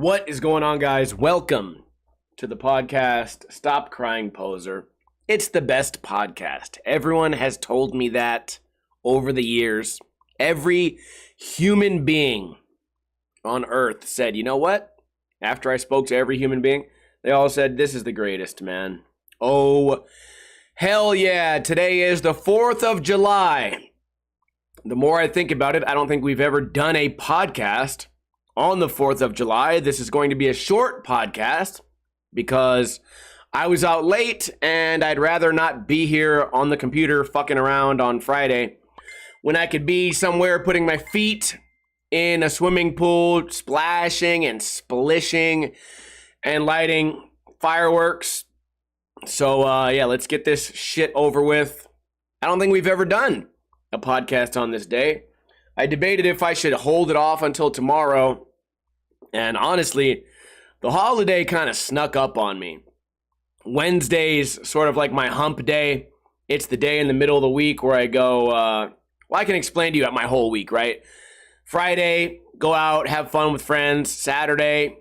What is going on, guys? Welcome to the podcast, Stop Crying Poser. It's the best podcast. Everyone has told me that over the years. Every human being on earth said, you know what? After I spoke to every human being, they all said, this is the greatest, man. Oh, hell yeah. Today is the 4th of July. The more I think about it, I don't think we've ever done a podcast on the 4th of July. This is going to be a short podcast because I was out late and I'd rather not be here on the computer fucking around on Friday when I could be somewhere putting my feet in a swimming pool, splashing and splishing and lighting fireworks. So yeah, let's get this shit over with. I don't think we've ever done a podcast on this day. I debated if I should hold it off until tomorrow, and honestly, the holiday kind of snuck up on me. Wednesday's sort of like my hump day. It's the day in the middle of the week where I go, well, I can explain to you my whole week, right? Friday, go out, have fun with friends. Saturday,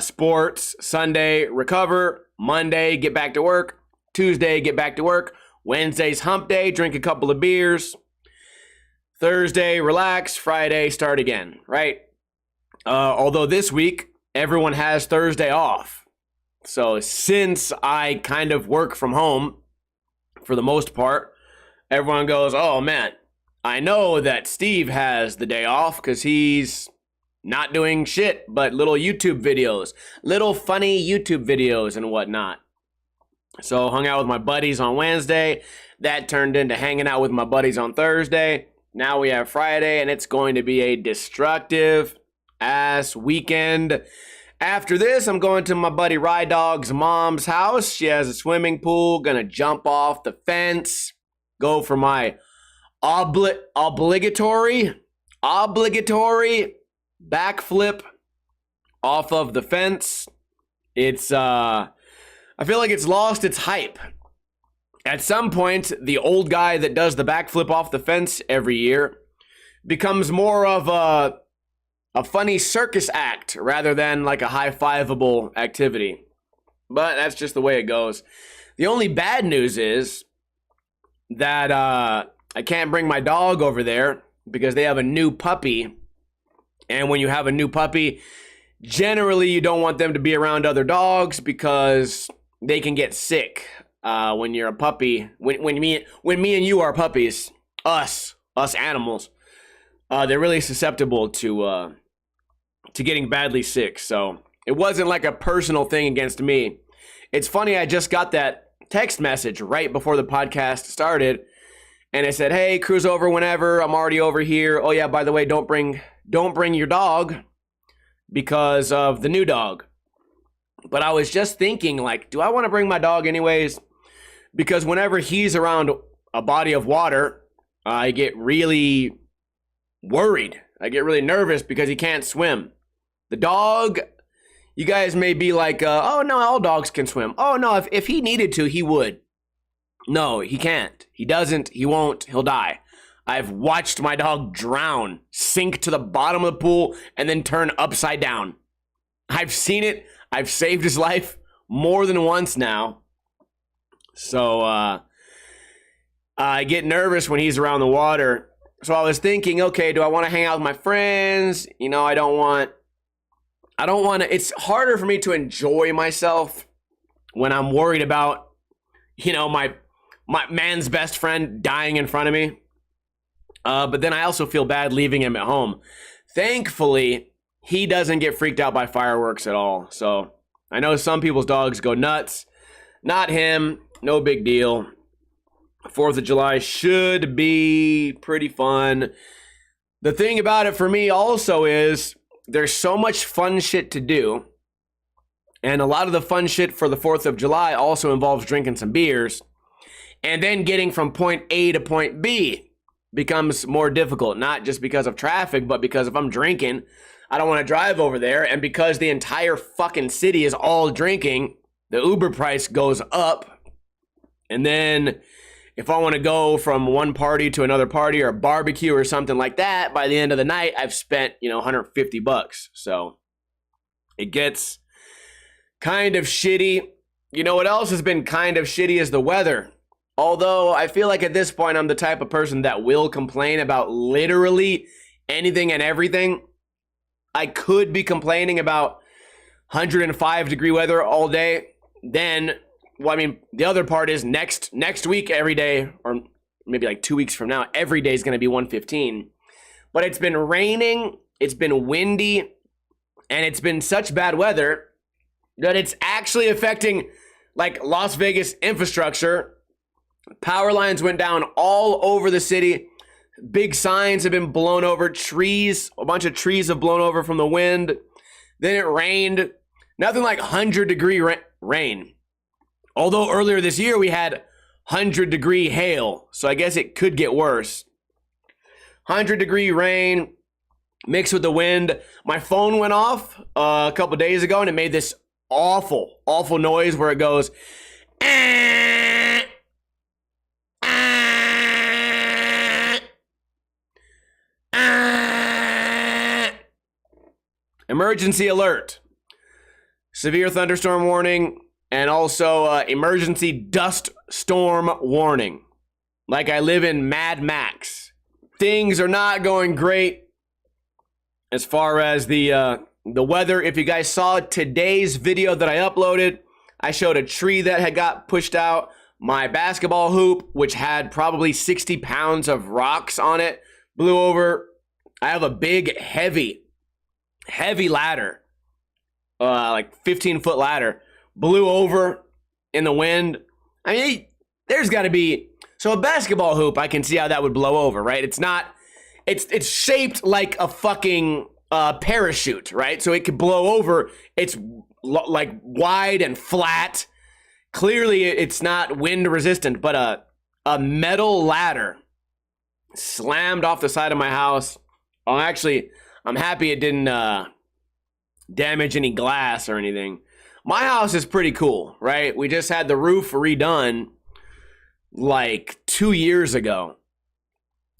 sports. Sunday, recover. Monday, get back to work. Tuesday, get back to work. Wednesday's hump day, drink a couple of beers. Thursday, relax. Friday, start again, right? Although this week, everyone has Thursday off. So since I kind of work from home for the most part, everyone goes, oh man, I know that Steve has the day off because he's not doing shit but little YouTube videos, little funny YouTube videos and whatnot. So hung out with my buddies on Wednesday. That turned into hanging out with my buddies on Thursday. Now we have Friday, and it's going to be a destructive ass weekend. After this, I'm going to my buddy Rye Dog's mom's house. She has a swimming pool. Gonna jump off the fence. Go for my obligatory backflip off of the fence. It's I feel like it's lost its hype. At some point, the old guy that does the backflip off the fence every year becomes more of a funny circus act rather than like a high-fiveable activity. But that's just the way it goes. The only bad news is that I can't bring my dog over there because they have a new puppy. And when you have a new puppy, generally you don't want them to be around other dogs because they can get sick. When you're a puppy, when me and you are puppies, us animals, they're really susceptible to getting badly sick. So it wasn't like a personal thing against me. It's funny, I just got that text message right before the podcast started, and it said, "Hey, cruise over whenever. I'm already over here. Oh yeah, by the way, don't bring your dog because of the new dog." But I was just thinking, like, do I want to bring my dog anyways? Because whenever he's around a body of water, I get really worried. I get really nervous because he can't swim. The dog, you guys may be like, oh no, all dogs can swim. Oh no, if he needed to, he would. No, he can't. He doesn't. He won't. He'll die. I've watched my dog drown, sink to the bottom of the pool, and then turn upside down. I've seen it. I've saved his life more than once now. So I get nervous when he's around the water. So I was thinking, okay, do I want to hang out with my friends? You know, I don't want to, it's harder for me to enjoy myself when I'm worried about, you know, my man's best friend dying in front of me. But then I also feel bad leaving him at home. Thankfully, he doesn't get freaked out by fireworks at all. So I know some people's dogs go nuts. Not him. No big deal. 4th of July should be pretty fun. The thing about it for me also is there's so much fun shit to do. And a lot of the fun shit for the 4th of July also involves drinking some beers. And then getting from point A to point B becomes more difficult. Not just because of traffic, but because if I'm drinking, I don't want to drive over there. And because the entire fucking city is all drinking, the Uber price goes up. And then if I want to go from one party to another party or a barbecue or something like that, by the end of the night, I've spent, $150. So It gets kind of shitty. You know what else has been kind of shitty is the weather. Although I feel like at this point I'm the type of person that will complain about literally anything and everything. I could be complaining about 105-degree weather all day. Then, well, I mean, the other part is next week every day, or maybe like 2 weeks from now, every day is going to be 115. But it's been raining, it's been windy, and it's been such bad weather that it's actually affecting like Las Vegas infrastructure. Power lines went down all over the city. Big signs have been blown over. Trees, a bunch of trees have blown over from the wind. Then it rained. Nothing like 100-degree rain. Although earlier this year we had 100-degree hail. So I guess it could get worse. 100-degree rain mixed with the wind. My phone went off a couple days ago and it made this awful, awful noise where it goes... Emergency alert, severe thunderstorm warning, and also emergency dust storm warning. Like I live in Mad Max. Things are not going great as far as the weather. If you guys saw today's video that I uploaded, I showed a tree that had got pushed out. My basketball hoop, which had probably 60 pounds of rocks on it, blew over. I have a big, heavy ladder, like 15-foot ladder, blew over in the wind. I mean, there's got to be, so a basketball hoop, I can see how that would blow over, right? It's shaped like a fucking parachute, right? So it could blow over. It's like wide and flat. Clearly, it's not wind resistant, but a metal ladder slammed off the side of my house. Oh, actually, I'm happy it didn't damage any glass or anything. My house is pretty cool, right? We just had the roof redone like 2 years ago.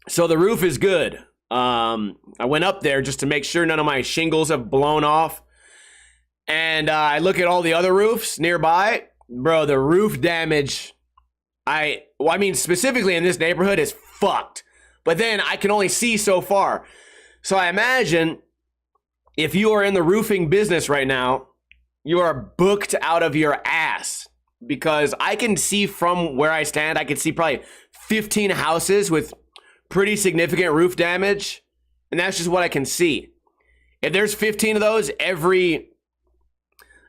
So the roof is good. I went up there just to make sure none of my shingles have blown off. And I look at all the other roofs nearby. Bro, the roof damage, I mean, specifically in this neighborhood is fucked. But then I can only see so far. So I imagine if you are in the roofing business right now, you are booked out of your ass, because I can see from where I stand, I can see probably 15 houses with pretty significant roof damage. And that's just what I can see. If there's 15 of those every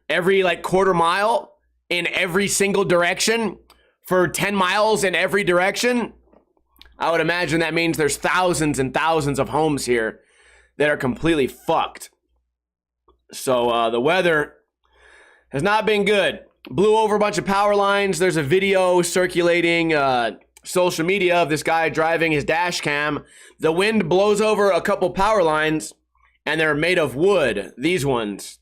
like quarter mile in every single direction for 10 miles in every direction, I would imagine that means there's thousands and thousands of homes here that are completely fucked. So the weather has not been good. Blew over a bunch of power lines. There's a video circulating social media of this guy driving his dash cam. The wind blows over a couple power lines, and they're made of wood. These ones.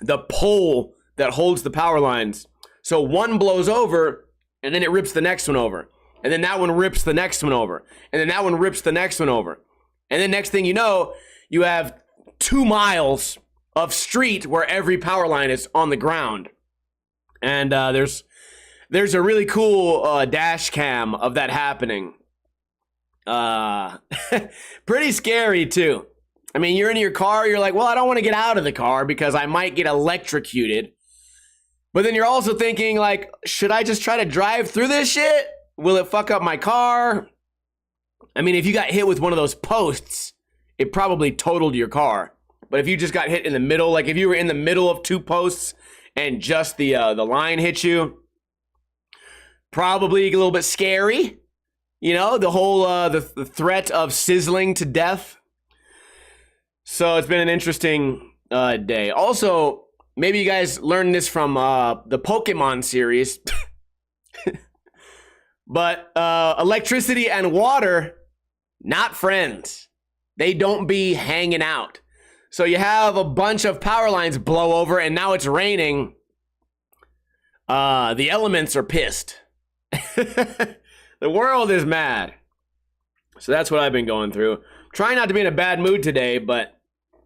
The pole that holds the power lines. So one blows over, and then it rips the next one over. And then that one rips the next one over. And then that one rips the next one over. And then next thing you know, you have 2 miles of street where every power line is on the ground. And there's a really cool dash cam of that happening. Pretty scary too. I mean, you're in your car, you're like, well, I don't want to get out of the car because I might get electrocuted. But then you're also thinking, like, should I just try to drive through this shit? Will it fuck up my car? I mean, if you got hit with one of those posts, it probably totaled your car. But if you just got hit in the middle, like if you were in the middle of 2 posts and just the line hit you, probably a little bit scary. You know, the whole the threat of sizzling to death. So it's been an interesting day. Also, maybe you guys learned this from the Pokemon series. But electricity and water, not friends. They don't be hanging out. So you have a bunch of power lines blow over, and now it's raining. The elements are pissed. The world is mad. So that's what I've been going through. Trying not to be in a bad mood today, but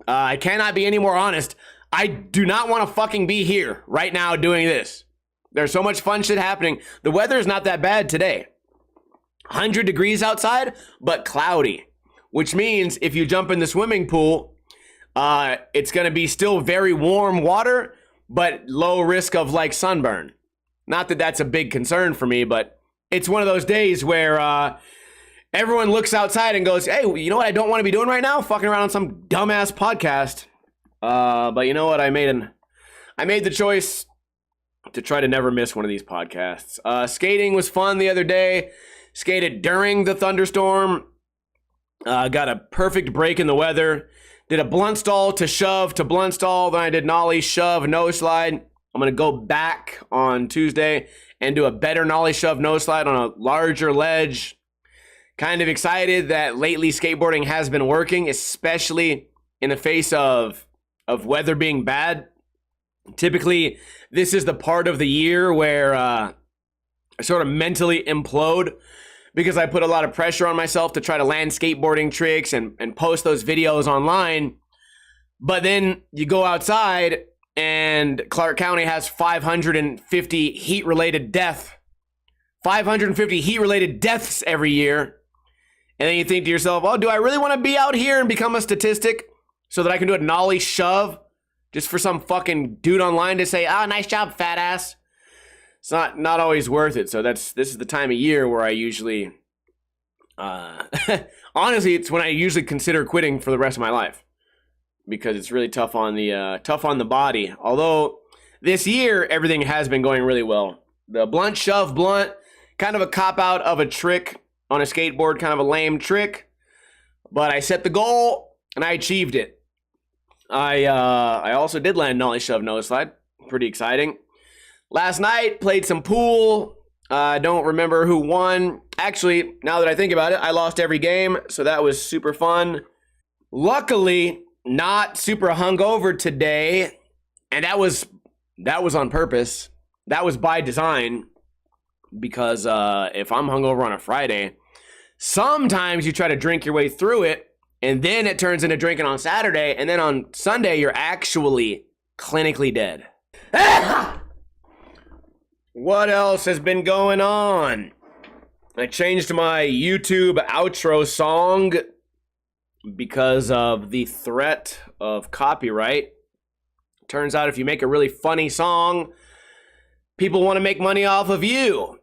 I cannot be any more honest. I do not want to fucking be here right now doing this. There's so much fun shit happening. The weather is not that bad today. 100 degrees outside, but cloudy. Which means if you jump in the swimming pool, it's going to be still very warm water, but low risk of like sunburn. Not that that's a big concern for me, but it's one of those days where everyone looks outside and goes, hey, you know what I don't want to be doing right now? Fucking around on some dumbass podcast. But you know what? I made the choice to try to never miss one of these podcasts. Skating was fun the other day. Skated during the thunderstorm. Got a perfect break in the weather. Did a blunt stall to shove to blunt stall. Then I did nollie, shove, nose slide. I'm going to go back on Tuesday and do a better nollie, shove, nose slide on a larger ledge. Kind of excited that lately skateboarding has been working, especially in the face of weather being bad. Typically, this is the part of the year where I sort of mentally implode because I put a lot of pressure on myself to try to land skateboarding tricks and post those videos online. But then you go outside and Clark County has 550 heat-related deaths. 550 heat-related deaths every year. And then you think to yourself, oh, do I really want to be out here and become a statistic so that I can do a nollie shove just for some fucking dude online to say, ah, nice job, fat ass? It's not always worth it. So this is the time of year where I usually, honestly, it's when I usually consider quitting for the rest of my life because it's really tough on the body. Although this year everything has been going really well. The blunt shove blunt, kind of a cop out of a trick on a skateboard, kind of a lame trick, but I set the goal and I achieved it. I also did land nollie shove nose slide, pretty exciting. Last night, played some pool. I don't remember who won. Actually, now that I think about it, I lost every game, so that was super fun. Luckily, not super hungover today, and that was on purpose. That was by design, because if I'm hungover on a Friday, sometimes you try to drink your way through it, and then it turns into drinking on Saturday, and then on Sunday, you're actually clinically dead. What else has been going on? I changed my YouTube outro song because of the threat of copyright. Turns out if you make a really funny song, people want to make money off of you.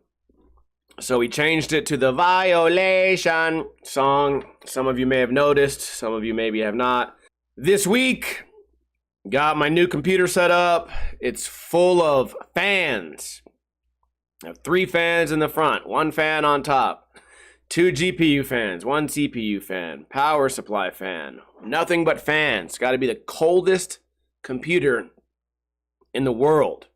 So we changed it to the Violation song. Some of you may have noticed, some of you maybe have not. This week, got my new computer set up. It's full of fans. I have 3 fans in the front, 1 fan on top, 2 GPU fans, 1 CPU fan, power supply fan, nothing but fans. Got to be the coldest computer in the world.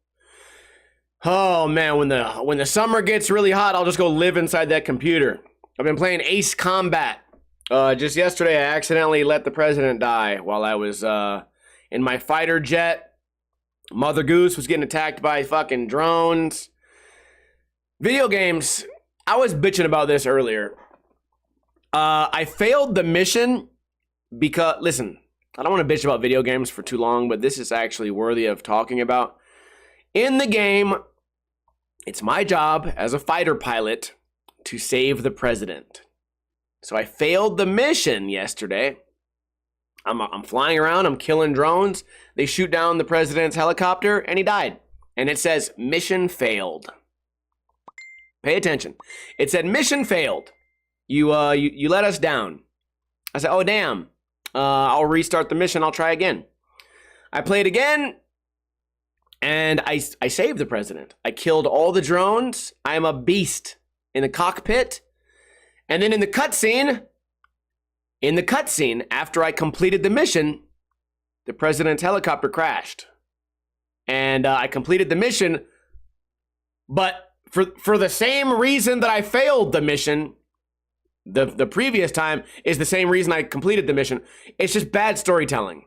Oh man, when the summer gets really hot, I'll just go live inside that computer. I've been playing Ace Combat. Just yesterday, I accidentally let the president die while I was in my fighter jet. Mother Goose was getting attacked by fucking drones. Video games, I was bitching about this earlier. I failed the mission because, listen, I don't want to bitch about video games for too long, but this is actually worthy of talking about. In the game, it's my job as a fighter pilot to save the president. So I failed the mission yesterday. I'm flying around, I'm killing drones. They shoot down the president's helicopter and he died. And it says, mission failed. Pay attention. It said, mission failed. You let us down. I said, oh, damn. I'll restart the mission. I'll try again. I played again, and I saved the president. I killed all the drones. I am a beast in the cockpit. And then in the cutscene, after I completed the mission, the president's helicopter crashed. And I completed the mission, but for the same reason that I failed the mission, the previous time is the same reason I completed the mission. It's just bad storytelling.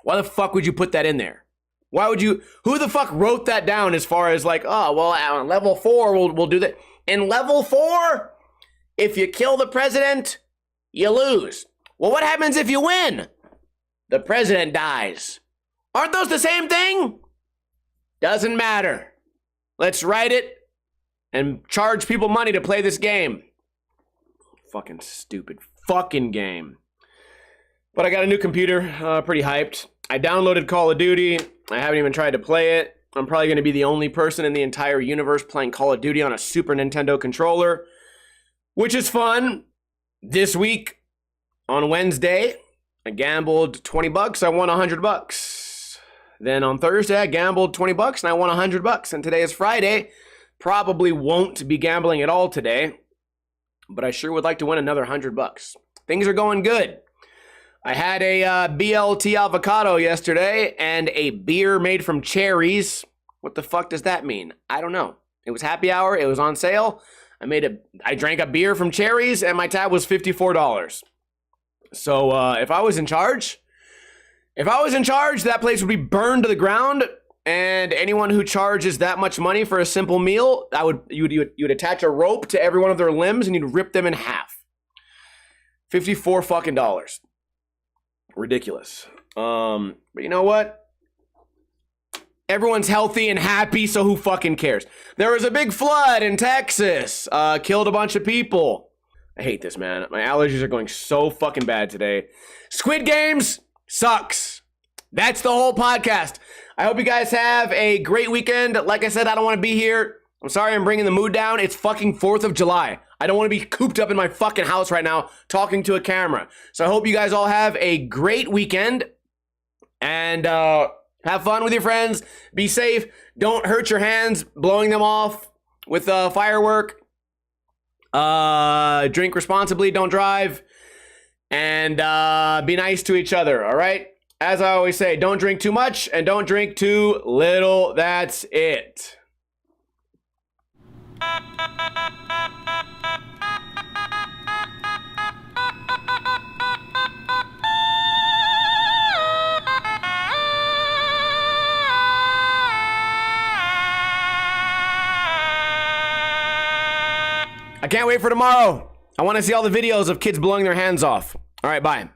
Why the fuck would you put that in there? Why would you? Who the fuck wrote that down as far as like, oh, well, on level 4, we'll do that. In level 4, if you kill the president, you lose. Well, what happens if you win? The president dies. Aren't those the same thing? Doesn't matter. Let's write it and charge people money to play this game. Fucking stupid fucking game. But I got a new computer, pretty hyped. I downloaded Call of Duty. I haven't even tried to play it. I'm probably going to be the only person in the entire universe playing Call of Duty on a Super Nintendo controller, which is fun. This week, on Wednesday, I gambled $20. I won $100. Then on Thursday, I gambled $20 and I won $100. And today is Friday. Probably won't be gambling at all today, but I sure would like to win another $100. Things are going good. I had a BLT avocado yesterday and a beer made from cherries. What the fuck does that mean? I don't know. It was happy hour. It was on sale. I drank a beer from cherries and my tab was $54. So if I was in charge, that place would be burned to the ground. And anyone who charges that much money for a simple meal, you'd attach a rope to every one of their limbs and you'd rip them in half. $54 fucking dollars. Ridiculous. But you know what? Everyone's healthy and happy, so who fucking cares? There was a big flood in Texas. Killed a bunch of people. I hate this, man. My allergies are going so fucking bad today. Squid Games sucks. That's the whole podcast. I hope you guys have a great weekend. Like I said, I don't want to be here. I'm sorry I'm bringing the mood down. It's fucking 4th of July. I don't want to be cooped up in my fucking house right now talking to a camera. So I hope you guys all have a great weekend. And have fun with your friends. Be safe. Don't hurt your hands blowing them off with a firework. Drink responsibly. Don't drive. And be nice to each other, all right? As I always say, don't drink too much and don't drink too little. That's it. I can't wait for tomorrow. I want to see all the videos of kids blowing their hands off. All right, bye.